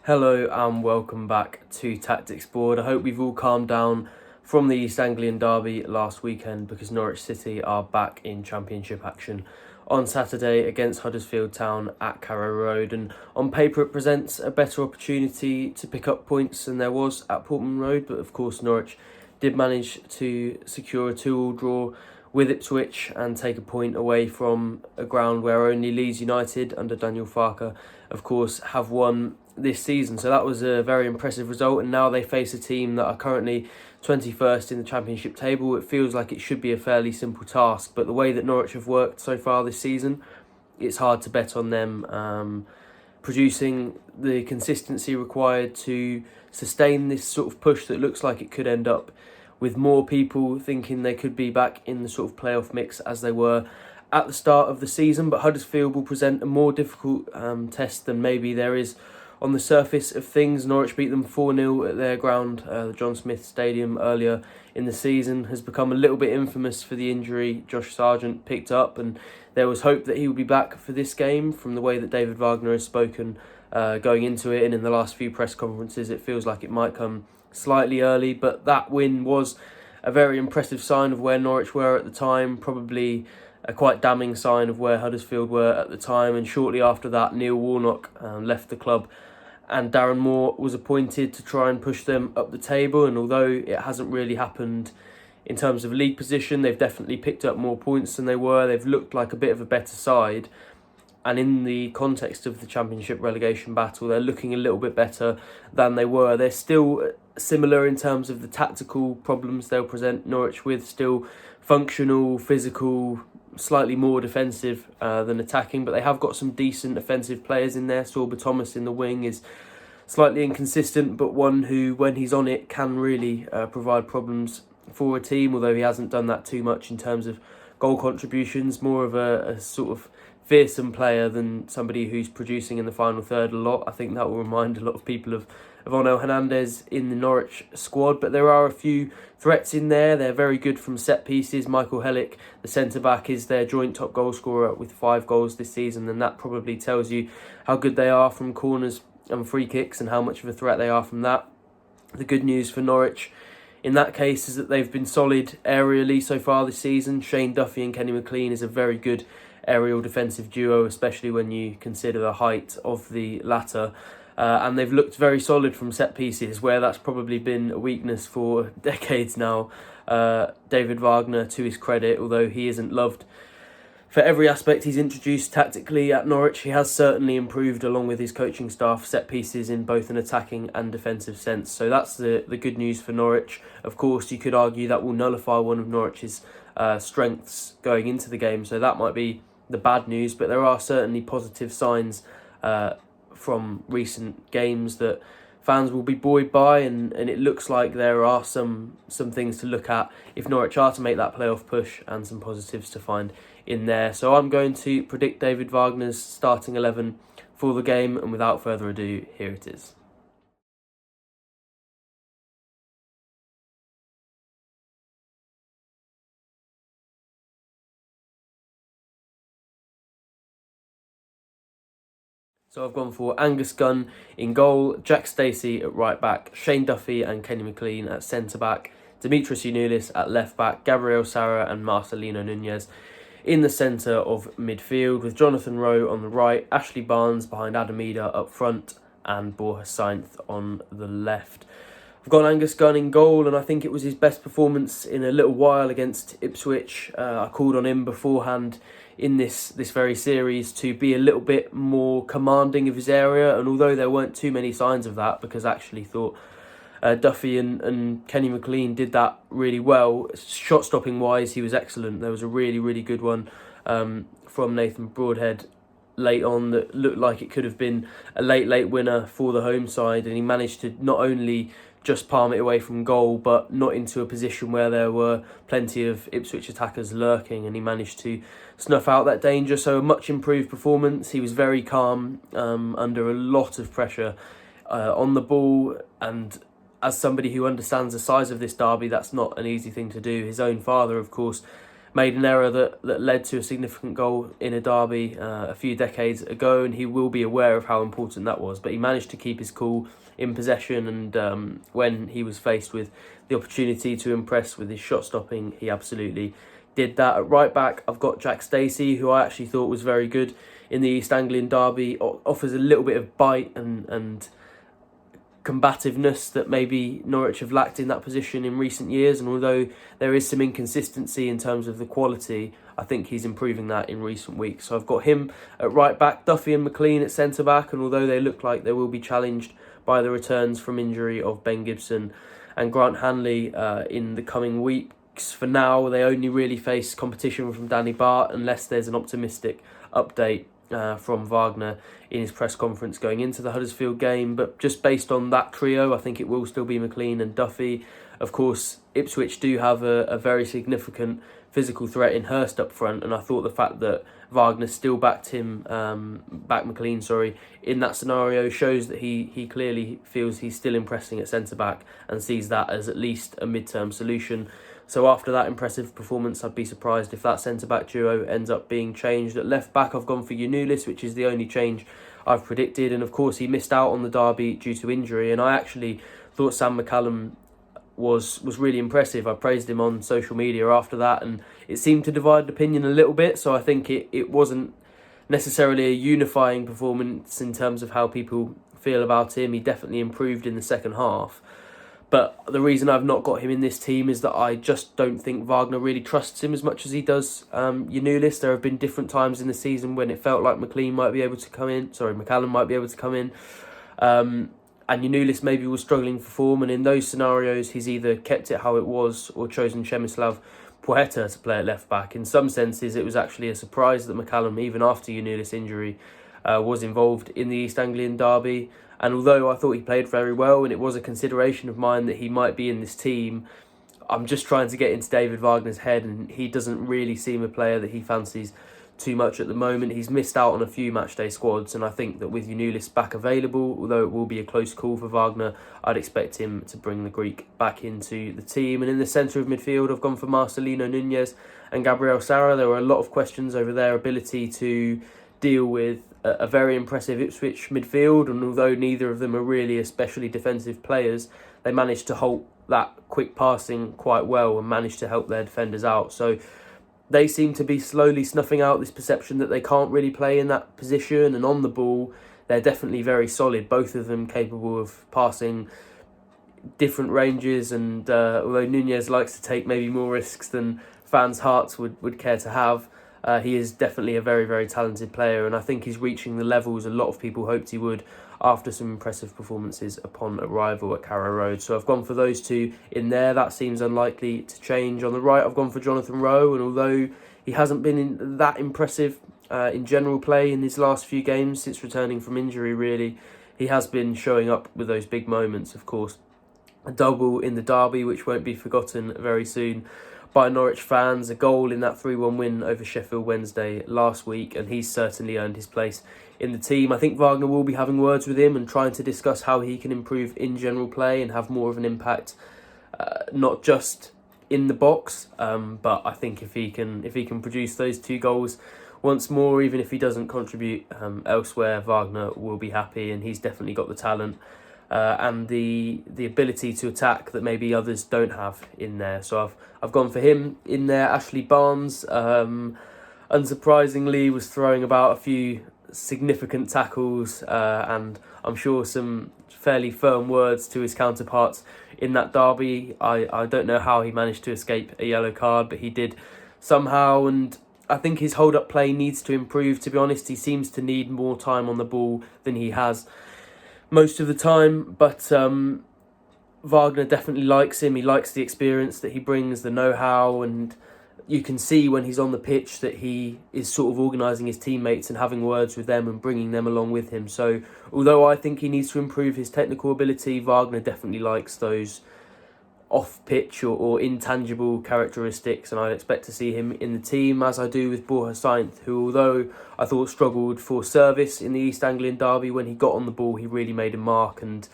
Hello and welcome back to Tactics Board. I hope we've all calmed down from the East Anglian derby last weekend because Norwich City are back in Championship action on Saturday against Huddersfield Town at Carrow Road, and on paper it presents a better opportunity to pick up points than there was at Portman Road, but of course Norwich did manage to secure a 2-2 draw with Ipswich and take a point away from a ground where only Leeds United under Daniel Farke of course have won this season. So that was a very impressive result, and now they face a team that are currently 21st in the Championship table. It feels like it should be a fairly simple task, but the way that Norwich have worked so far this season, it's hard to bet on them producing the consistency required to sustain this sort of push that looks like it could end up with more people thinking they could be back in the sort of playoff mix as they were at the start of the season. But Huddersfield will present a more difficult test than maybe there is on the surface of things. Norwich beat them 4-0 at their ground, the John Smith Stadium, earlier in the season. Has become a little bit infamous for the injury Josh Sargent picked up, and there was hope that he would be back for this game. From the way that David Wagner has spoken going into it and in the last few press conferences, it feels like it might come slightly early, but that win was a very impressive sign of where Norwich were at the time, probably a quite damning sign of where Huddersfield were at the time. And shortly after that, Neil Warnock left the club and Darren Moore was appointed to try and push them up the table. And although it hasn't really happened in terms of league position, they've definitely picked up more points than they were. They've looked like a bit of a better side. And in the context of the Championship relegation battle, they're looking a little bit better than they were. They're still similar in terms of the tactical problems they'll present Norwich with, still functional, physical, slightly more defensive than attacking, but they have got some decent offensive players in there. Sorba Thomas in the wing is slightly inconsistent, but one who, when he's on it, can really provide problems for a team, although he hasn't done that too much in terms of goal contributions. More of a sort of fearsome player than somebody who's producing in the final third a lot. I think that will remind a lot of people of Onel Hernandez in the Norwich squad, but there are a few threats in there. They're very good from set pieces. Michael Hellick, the centre-back, is their joint top goal scorer with 5 goals this season, and that probably tells you how good they are from corners and free kicks and how much of a threat they are from that. The good news for Norwich in that case is that they've been solid aerially so far this season. Shane Duffy and Kenny McLean is a very good aerial defensive duo, especially when you consider the height of the latter. And they've looked very solid from set pieces, where that's probably been a weakness for decades now. David Wagner, to his credit, although he isn't loved for every aspect he's introduced tactically at Norwich, he has certainly improved along with his coaching staff set pieces in both an attacking and defensive sense. So that's the good news for Norwich. Of course, you could argue that will nullify one of Norwich's strengths going into the game, so that might be the bad news, but there are certainly positive signs from recent games that fans will be buoyed by, and it looks like there are some things to look at if Norwich are to make that playoff push, and some positives to find in there. So I'm going to predict David Wagner's starting 11 for the game, and without further ado, here it is. So I've gone for Angus Gunn in goal, Jack Stacey at right back, Shane Duffy and Kenny McLean at centre back, Dimitris Giannoulis at left back, Gabriel Sara and Marcelino Nunez in the centre of midfield, with Jonathan Rowe on the right, Ashley Barnes behind Adam Eder up front, and Borja Sainz on the left. I've gone Angus Gunn in goal, and I think it was his best performance in a little while against Ipswich. I called on him beforehand in this very series to be a little bit more commanding of his area, and although there weren't too many signs of that, because I actually thought Duffy and Kenny McLean did that really well. Shot stopping wise, he was excellent. There was a really good one from Nathan Broadhead late on that looked like it could have been a late winner for the home side, and he managed to not only just palm it away from goal, but not into a position where there were plenty of Ipswich attackers lurking, and he managed to snuff out that danger. So a much improved performance. He was very calm under a lot of pressure on the ball, and as somebody who understands the size of this derby, that's not an easy thing to do. His own father, of course, made an error that led to a significant goal in a derby a few decades ago, and he will be aware of how important that was. But he managed to keep his cool in possession, and when he was faced with the opportunity to impress with his shot stopping, he absolutely did that. At right back, I've got Jack Stacey, who I actually thought was very good in the East Anglian derby. Offers a little bit of bite and combativeness that maybe Norwich have lacked in that position in recent years, and although there is some inconsistency in terms of the quality, I think he's improving that in recent weeks. So I've got him at right back, Duffy and McLean at centre back, and although they look like they will be challenged by the returns from injury of Ben Gibson and Grant Hanley in the coming weeks, for now they only really face competition from Danny Bart unless there's an optimistic update from Wagner in his press conference going into the Huddersfield game. But just based on that trio, I think it will still be McLean and Duffy. Of course, Ipswich do have a very significant physical threat in Hurst up front, and I thought the fact that Wagner still backed McLean, in that scenario shows that he clearly feels he's still impressing at centre-back and sees that as at least a mid-term solution. So after that impressive performance, I'd be surprised if that centre-back duo ends up being changed. At left-back, I've gone for Giannoulis, which is the only change I've predicted. And of course, he missed out on the derby due to injury. And I actually thought Sam McCallum was really impressive. I praised him on social media after that, and it seemed to divide opinion a little bit. So I think it wasn't necessarily a unifying performance in terms of how people feel about him. He definitely improved in the second half. But the reason I've not got him in this team is that I just don't think Wagner really trusts him as much as he does Giannoulis. There have been different times in the season when it felt like McCallum might be able to come in. And Giannoulis maybe was struggling for form. And in those scenarios, he's either kept it how it was or chosen Przemysław Płacheta to play at left back. In some senses, it was actually a surprise that McCallum, even after Giannoulis' injury, was involved in the East Anglian derby. And although I thought he played very well and it was a consideration of mine that he might be in this team, I'm just trying to get into David Wagner's head, and he doesn't really seem a player that he fancies too much at the moment. He's missed out on a few matchday squads, and I think that with Giannoulis back available, although it will be a close call for Wagner, I'd expect him to bring the Greek back into the team. And in the centre of midfield, I've gone for Marcelino Núñez and Gabriel Sara. There were a lot of questions over their ability to deal with a very impressive Ipswich midfield, and although neither of them are really especially defensive players, they managed to halt that quick passing quite well and managed to help their defenders out. So they seem to be slowly snuffing out this perception that they can't really play in that position, and on the ball they're definitely very solid, both of them capable of passing different ranges, and although Núñez likes to take maybe more risks than fans' hearts would care to have, he is definitely a very, very talented player, and I think he's reaching the levels a lot of people hoped he would after some impressive performances upon arrival at Carrow Road. So I've gone for those two in there. That seems unlikely to change. On the right, I've gone for Jonathan Rowe, and although he hasn't been that impressive in general play in his last few games since returning from injury, really, he has been showing up with those big moments, of course. A double in the derby, which won't be forgotten very soon by Norwich fans, a goal in that 3-1 win over Sheffield Wednesday last week, and he's certainly earned his place in the team. I think Wagner will be having words with him and trying to discuss how he can improve in general play and have more of an impact, not just in the box, but I think if he can produce those 2 goals once more, even if he doesn't contribute elsewhere, Wagner will be happy, and he's definitely got the talent and the ability to attack that maybe others don't have in there. So I've gone for him in there. Ashley Barnes, unsurprisingly, was throwing about a few significant tackles and I'm sure some fairly firm words to his counterparts in that derby. I don't know how he managed to escape a yellow card, but he did somehow, and I think his hold-up play needs to improve, to be honest. He seems to need more time on the ball than he has most of the time, but Wagner definitely likes him. He likes the experience that he brings, the know-how, and you can see when he's on the pitch that he is sort of organising his teammates and having words with them and bringing them along with him. So although I think he needs to improve his technical ability, Wagner definitely likes those off-pitch or intangible characteristics, and I expect to see him in the team, as I do with Borja Sainz, who, although I thought struggled for service in the East Anglian derby, when he got on the ball he really made a mark, and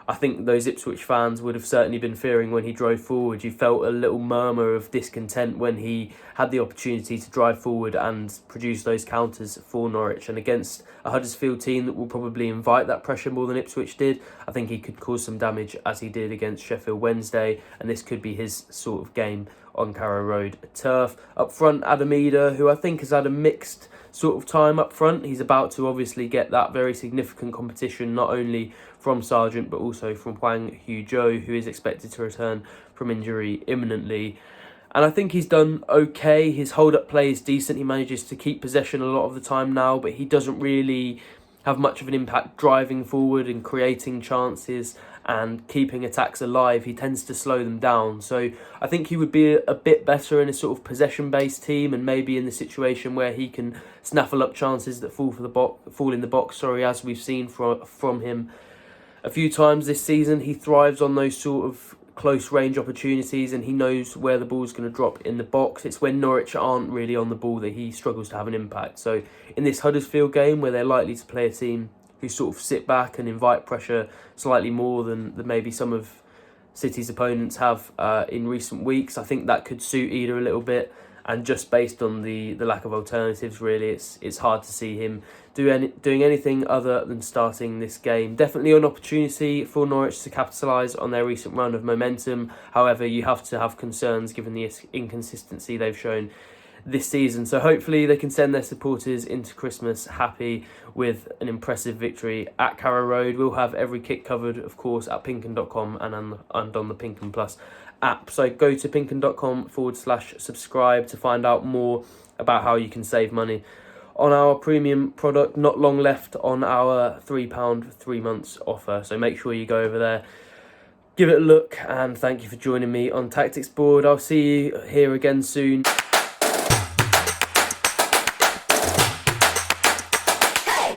I think those Ipswich fans would have certainly been fearing when he drove forward. You felt a little murmur of discontent when he had the opportunity to drive forward and produce those counters for Norwich. And against a Huddersfield team that will probably invite that pressure more than Ipswich did, I think he could cause some damage as he did against Sheffield Wednesday. And this could be his sort of game on Carrow Road turf. Up front, Adam Eder, who I think has had a mixed sort of time up front. He's about to obviously get that very significant competition, not only from Sargent but also from Hwang Hyo-jo, who is expected to return from injury imminently. And I think he's done okay. His hold-up play is decent. He manages to keep possession a lot of the time now, but he doesn't really have much of an impact driving forward and creating chances and keeping attacks alive. He tends to slow them down. So I think he would be a bit better in a sort of possession-based team, and maybe in the situation where he can snaffle up chances that fall in the box. As we've seen from him a few times this season. He thrives on those sort of close range opportunities, and he knows where the ball's going to drop in the box. It's when Norwich aren't really on the ball that he struggles to have an impact. So in this Huddersfield game, where they're likely to play a team who sort of sit back and invite pressure slightly more than maybe some of City's opponents have in recent weeks, I think that could suit Eder a little bit. And just based on the lack of alternatives, really, it's hard to see him doing anything other than starting this game. Definitely an opportunity for Norwich to capitalise on their recent run of momentum. However, you have to have concerns given the inconsistency they've shown this season. So hopefully they can send their supporters into Christmas happy with an impressive victory at Carrow Road. We'll have every kick covered, of course, at pinkun.com and on the Pinkun Plus app. So go to pinkun.com/subscribe to find out more about how you can save money on our premium product. Not long left on our £3 3 months offer. So make sure you go over there, give it a look, and thank you for joining me on Tactics Board. I'll see you here again soon.